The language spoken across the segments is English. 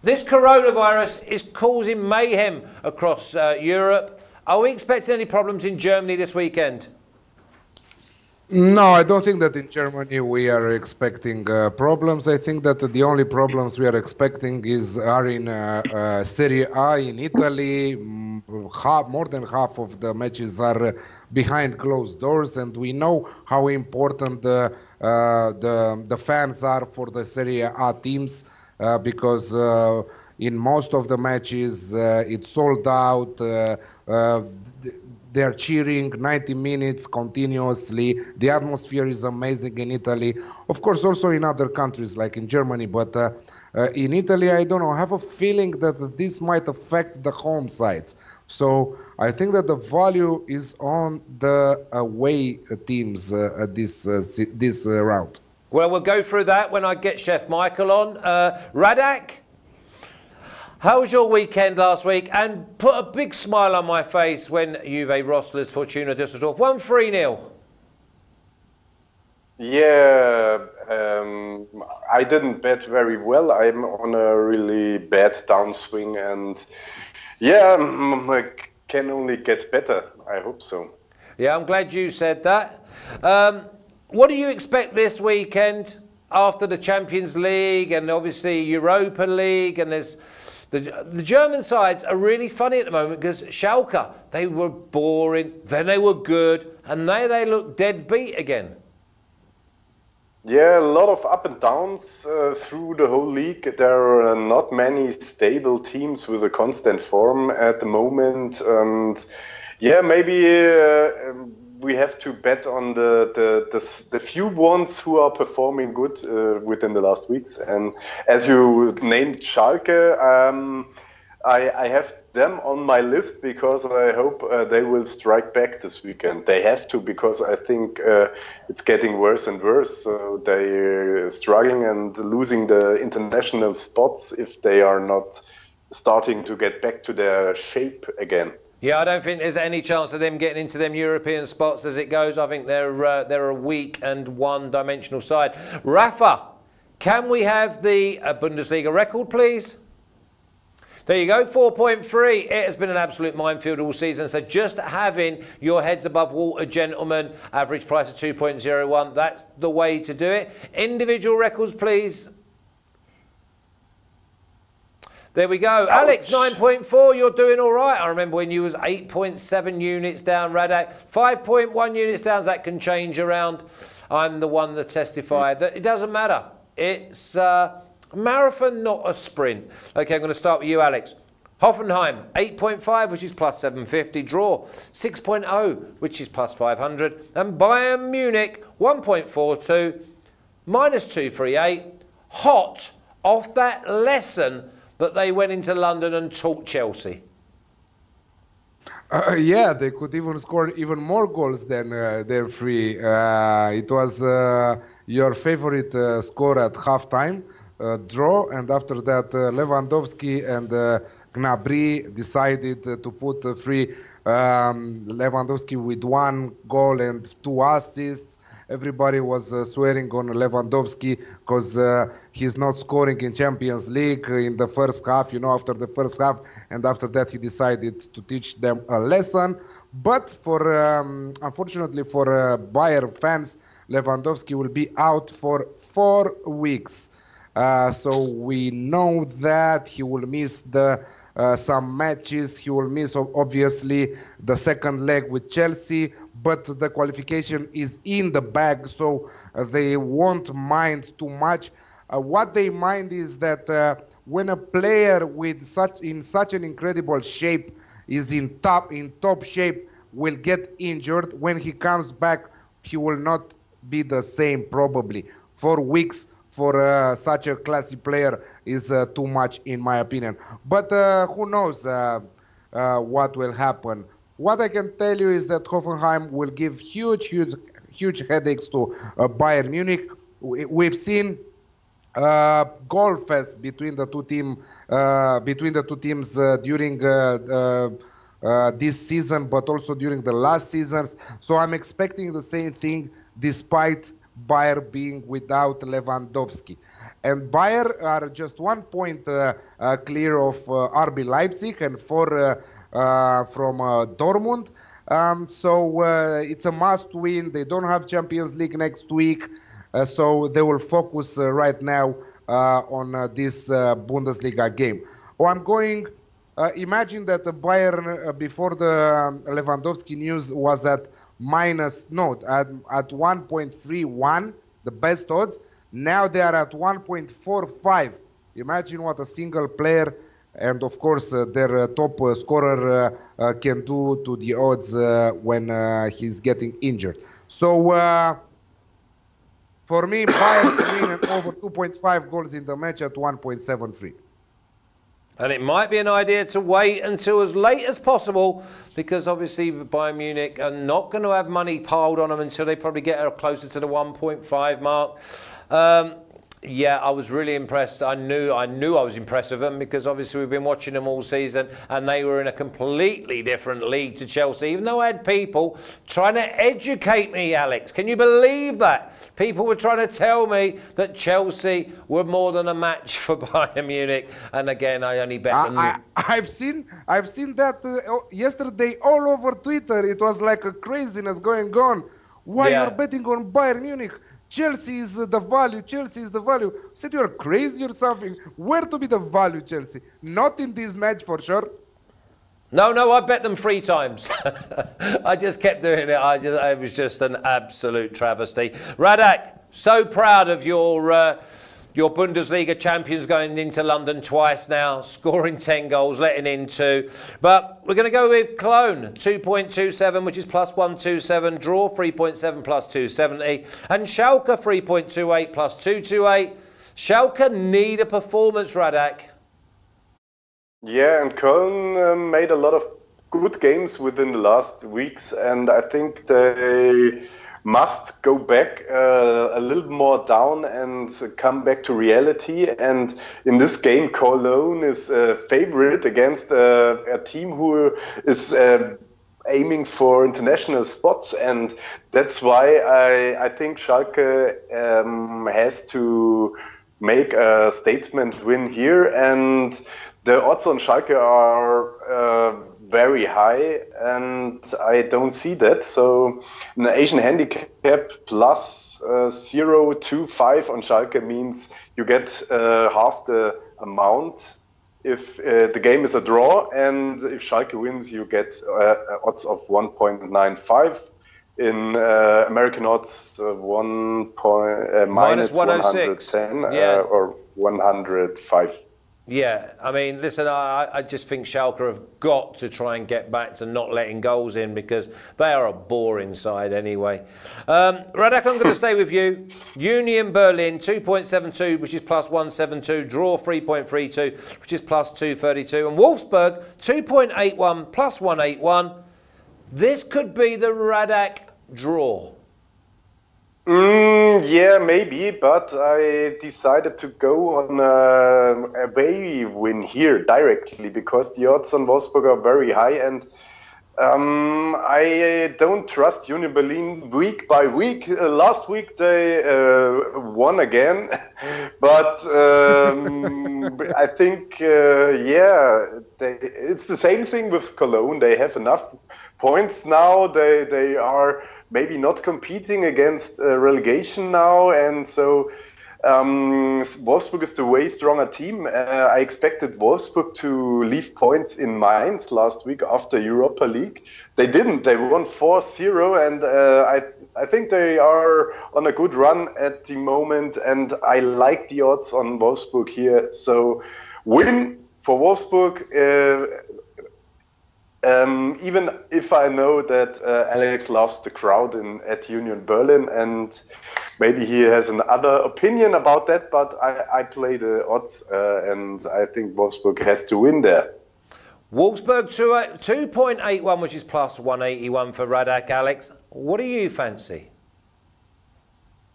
This coronavirus is causing mayhem across Europe. Are we expecting any problems in Germany this weekend? No, I don't think that in Germany we are expecting problems. I think that the only problems we are expecting are in Serie A in Italy. More than half of the matches are behind closed doors, and we know how important the fans are for the Serie A teams because in most of the matches it's sold out. They're cheering 90 minutes continuously. The atmosphere is amazing in Italy. Of course, also in other countries like in Germany. But in Italy, I don't know, I have a feeling that this might affect the home sides. So I think that the value is on the away teams this round. Well, we'll go through that when I get Chef Michael on. Radek? How was your weekend last week? And put a big smile on my face when Juve Rosslers Fortuna Düsseldorf won 3-0. Yeah, I didn't bet very well. I'm on a really bad downswing, and yeah, I can only get better. I hope so. Yeah, I'm glad you said that. What do you expect this weekend after the Champions League and obviously Europa League? And there's the German sides are really funny at the moment because Schalke, they were boring, then they were good, and now they look dead beat again. Yeah, a lot of up and downs through the whole league. There are not many stable teams with a constant form at the moment. And yeah, maybe we have to bet on the few ones who are performing good within the last weeks. And as you named Schalke, I have them on my list because I hope they will strike back this weekend. They have to, because I think it's getting worse and worse. So they're struggling and losing the international spots if they are not starting to get back to their shape again. Yeah, I don't think there's any chance of them getting into them European spots as it goes. I think they're a weak and one-dimensional side. Rafa, can we have the Bundesliga record, please? There you go, 4.3. It has been an absolute minefield all season. So just having your heads above water, gentlemen, average price of 2.01, that's the way to do it. Individual records, please. There we go. Ouch. Alex, 9.4. You're doing all right. I remember when you was 8.7 units down, Radek. 5.1 units down. That can change around. I'm the one that testified that it doesn't matter. It's a marathon, not a sprint. Okay, I'm going to start with you, Alex. Hoffenheim, 8.5, which is plus 750. Draw, 6.0, which is plus 500. And Bayern Munich, 1.42, minus 238. Hot off that lesson that they went into London and taught Chelsea. Yeah, they could even score even more goals than three. It was your favorite score at halftime, draw, and after that Lewandowski and Gnabry decided to put three. Lewandowski with 1 goal and 2 assists. Everybody was swearing on Lewandowski because he's not scoring in Champions League in the first half, you know, after the first half. And after that, he decided to teach them a lesson. But for unfortunately for Bayern fans, Lewandowski will be out for 4 weeks. So we know that he will miss some matches. He will miss, obviously, the second leg with Chelsea. But the qualification is in the bag, so they won't mind too much. What they mind is that when a player with such an incredible shape is in top shape will get injured, when he comes back, he will not be the same probably. 4 weeks for such a classy player is too much, in my opinion. But who knows what will happen. What I can tell you is that Hoffenheim will give huge headaches to Bayern Munich. We've seen goal fest between the two teams during this season, but also during the last seasons. So I'm expecting the same thing, despite Bayern being without Lewandowski. And Bayern are just 1 point clear of RB Leipzig and 4 from Dortmund. So it's a must win. They don't have Champions League next week. So they will focus right now on this Bundesliga game. Oh, I'm going... imagine that the Bayern before the Lewandowski news was at at 1.31, the best odds. Now they are at 1.45. Imagine what a single player and of course their top scorer can do to the odds when he's getting injured. So for me, Bayern to win and over 2.5 goals in the match at 1.73. And it might be an idea to wait until as late as possible, because obviously Bayern Munich are not going to have money piled on them until they probably get closer to the 1.5 mark. Yeah, I was really impressed. I knew I was impressed with them because obviously we've been watching them all season and they were in a completely different league to Chelsea, even though I had people trying to educate me, Alex. Can you believe that? People were trying to tell me that Chelsea were more than a match for Bayern Munich, and again, I only bet them. I've seen that yesterday all over Twitter. It was like a craziness going on. Why you're betting on Bayern Munich? Chelsea is the value. Chelsea is the value. I said you're crazy or something. Where to be the value, Chelsea? Not in this match for sure. No, I bet them 3 times. I just kept doing it. It was just an absolute travesty. Radek, so proud of your Bundesliga champions going into London twice now, scoring 10 goals, letting in 2. But we're going to go with Koln, 2.27, which is plus 127. Draw, 3.7 plus 270. And Schalke, 3.28 plus 228. Schalke need a performance, Radek. Yeah, and Koln made a lot of good games within the last weeks, and I think they must go back a little more down and come back to reality. And in this game, Koln is a favorite against a team who is aiming for international spots, and that's why I think Schalke has to make a statement win here, and the odds on Schalke are very high, and I don't see that. So an Asian handicap plus 0.25 on Schalke means you get half the amount if the game is a draw, and if Schalke wins, you get odds of 1.95. In American odds, minus 110 or 105. Yeah, I mean, listen, I just think Schalke have got to try and get back to not letting goals in, because they are a boring side anyway. Radek, I'm going to stay with you. Union Berlin, 2.72, which is plus 172. Draw, 3.32, which is plus 232. And Wolfsburg, 2.81, plus 181. This could be the Radek draw. Yeah, maybe, but I decided to go on a away win here directly, because the odds on Wolfsburg are very high, and I don't trust Union Berlin week by week. Last week they won again, but I think, it's the same thing with Cologne. They have enough points now. They are maybe not competing against relegation now, and so Wolfsburg is the way stronger team. I expected Wolfsburg to leave points in Mainz last week after Europa League. They didn't. They won 4-0, and I think they are on a good run at the moment, and I like the odds on Wolfsburg here. So win for Wolfsburg. Even if I know that Alex loves the crowd at Union Berlin, and maybe he has another opinion about that, but I play the odds, and I think Wolfsburg has to win there. Wolfsburg 2.81, which is plus 181 for Radek. Alex, what do you fancy?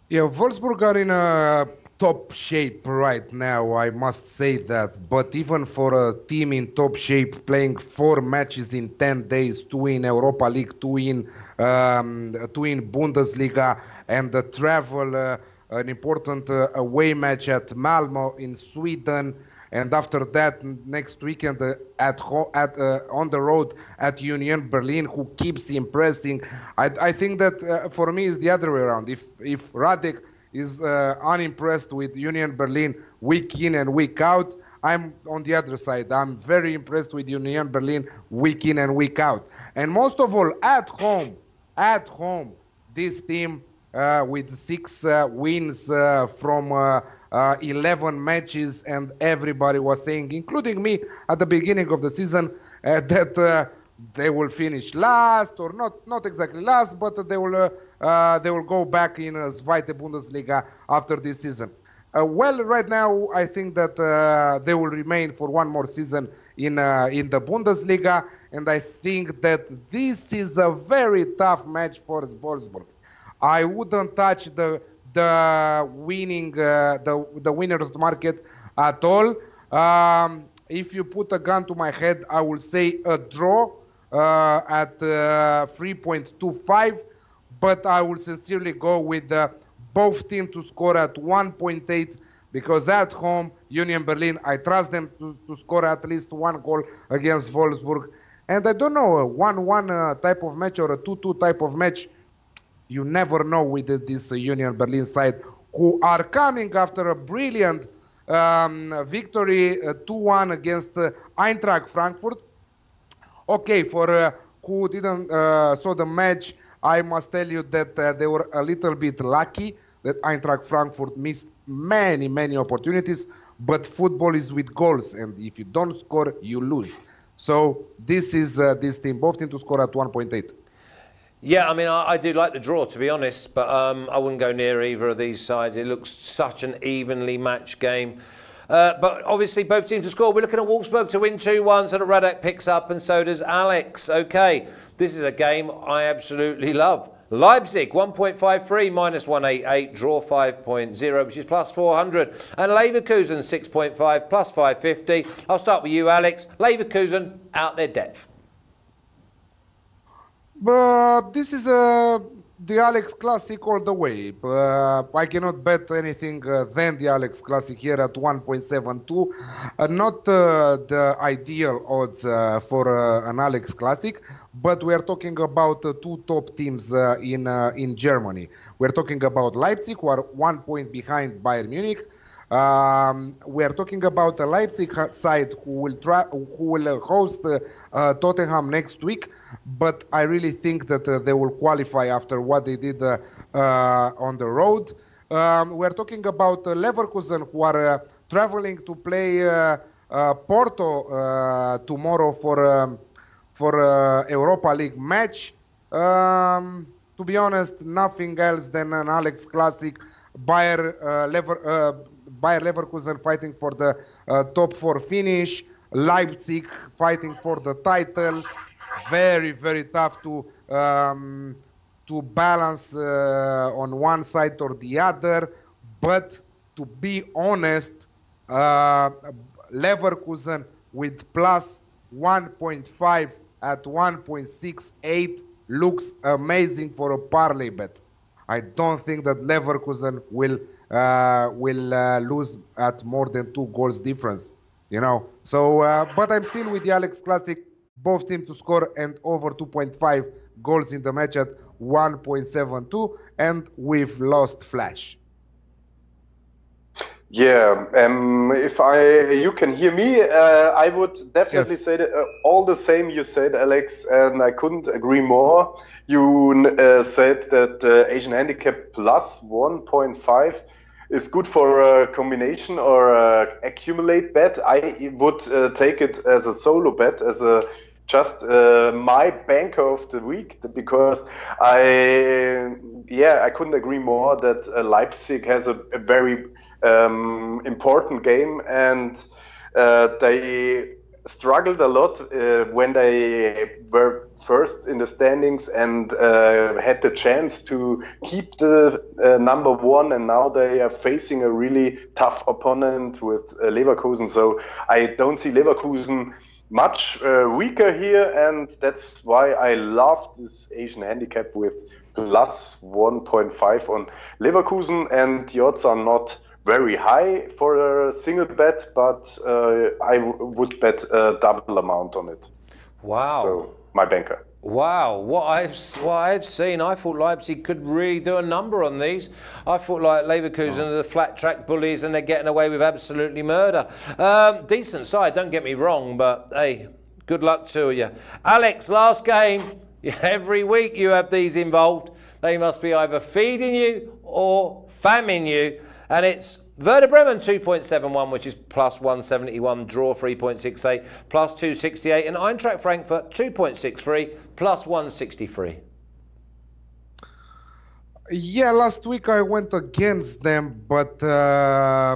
Yeah, Wolfsburg are in a top shape right now, I must say that. But even for a team in top shape, playing 4 matches in 10 days, 2 in Europa League, 2 in Bundesliga, and the travel, an important away match at Malmö in Sweden, and after that next weekend on the road at Union Berlin, who keeps impressing. I think that for me is the other way around. If Radek is unimpressed with Union Berlin week in and week out, I'm on the other side. I'm very impressed with Union Berlin week in and week out. And most of all, at home, this team with 6 wins from 11 matches, and everybody was saying, including me at the beginning of the season, that they will finish last, or not exactly last, but they will go back in Zweite Bundesliga after this season. Well, right now I think that they will remain for one more season in the Bundesliga, and I think that this is a very tough match for Wolfsburg. I wouldn't touch the winners market at all. If you put a gun to my head, I will say a draw at 3.25, but I will sincerely go with both teams to score at 1.8, because at home, Union Berlin, I trust them to score at least 1 goal against Wolfsburg. And I don't know, a 1-1 type of match or a 2-2 type of match, you never know with this Union Berlin side, who are coming after a brilliant victory 2-1 against Eintracht Frankfurt. Okay, for who didn't saw the match, I must tell you that they were a little bit lucky that Eintracht Frankfurt missed many opportunities, but football is with goals, and if you don't score, you lose. So this is this team, both teams to score at 1.8. Yeah, I mean, I do like the draw, to be honest, but I wouldn't go near either of these sides. It looks such an evenly matched game. But obviously, both teams to score. We're looking at Wolfsburg to win 2-1, so the Radek picks up, and so does Alex. Okay, this is a game I absolutely love. Leipzig, 1.53, minus 188, draw 5.0, which is plus 400. And Leverkusen, 6.5, plus 550. I'll start with you, Alex. Leverkusen, out their depth. But this is the Alex Classic all the way. I cannot bet anything than the Alex Classic here at 1.72. Not the ideal odds for an Alex Classic, but we are talking about 2 top teams in Germany. We're talking about Leipzig, who are 1 point behind Bayern Munich. We are talking about a Leipzig side who will host Tottenham next week, but I really think that they will qualify after what they did on the road. We are talking about Leverkusen, who are traveling to play Porto tomorrow for Europa League match. To be honest, nothing else than an Alex Classic. Bayer Leverkusen fighting for the top 4 finish. Leipzig fighting for the title. Very tough to balance on one side or the other. But to be honest, Leverkusen with plus 1.5 at 1.68 looks amazing for a parlay bet. I don't think that Leverkusen will lose at more than 2 goals difference, you know. So, but I'm still with the Alex Classic, both teams to score and over 2.5 goals in the match at 1.72, and we've lost Flash. Yeah, if you can hear me, I would definitely say that all the same you said, Alex, and I couldn't agree more. You said that Asian Handicap plus 1.5 is good for a combination or accumulate bet. I would take it as a solo bet, as a just my banker of the week, because I couldn't agree more that Leipzig has a very important game, and they struggled a lot when they were first in the standings and had the chance to keep the number one, and now they are facing a really tough opponent with Leverkusen. So I don't see Leverkusen much weaker here, and that's why I love this Asian handicap with plus 1.5 on Leverkusen, and the odds are not very high for a single bet, but I would bet a double amount on it. Wow. So, my banker. Wow, what I've seen, I thought Leipzig could really do a number on these. I thought like Leverkusen are the flat track bullies and they're getting away with absolutely murder. Decent side, don't get me wrong, but hey, good luck to you. Alex, last game. Every week you have these involved. They must be either feeding you or famming you. And it's Werder Bremen 2.71, which is plus 171, draw 3.68, plus 268, and Eintracht Frankfurt 2.63, plus 163. Yeah, last week I went against them, but I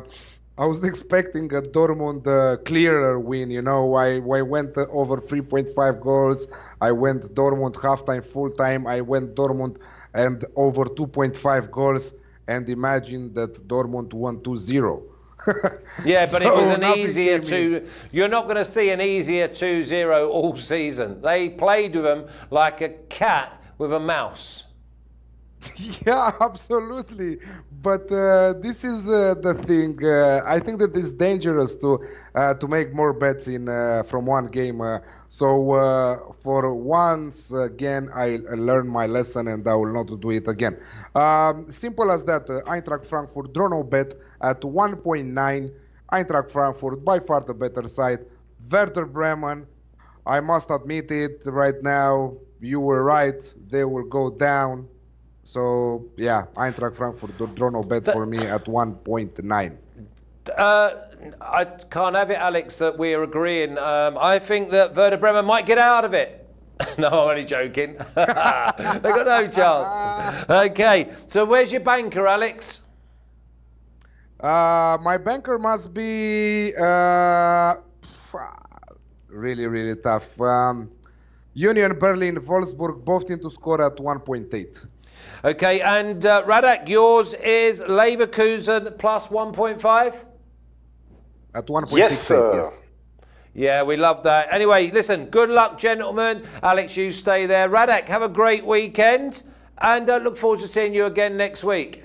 was expecting a Dortmund clearer win. You know, I went over 3.5 goals. I went Dortmund halftime, full time. I went Dortmund and over 2.5 goals. And imagine that Dortmund won 2-0. Yeah, but so it was an easier two. You're not going to see an easier 2-0 all season. They played with them like a cat with a mouse. Yeah, absolutely. But this is the thing. I think that it's dangerous to make more bets in from one game. So for once again, I learned my lesson and I will not do it again. Simple as that. Eintracht Frankfurt, draw no bet at 1.9. Eintracht Frankfurt, by far the better side. Werder Bremen, I must admit it right now, you were right. They will go down. So, yeah, Eintracht Frankfurt, draw no bet for me at 1.9. I can't have it, Alex, that we're agreeing. I think that Werder Bremen might get out of it. No, I'm only joking. They've got no chance. Okay, so where's your banker, Alex? My banker must be really, really tough. Union Berlin, Wolfsburg, both teams to score at 1.8. Okay, and Radek, yours is Leverkusen plus 1.5? At 1.68, yes. Yeah, we love that. Anyway, listen, good luck, gentlemen. Alex, you stay there. Radek, have a great weekend, and look forward to seeing you again next week.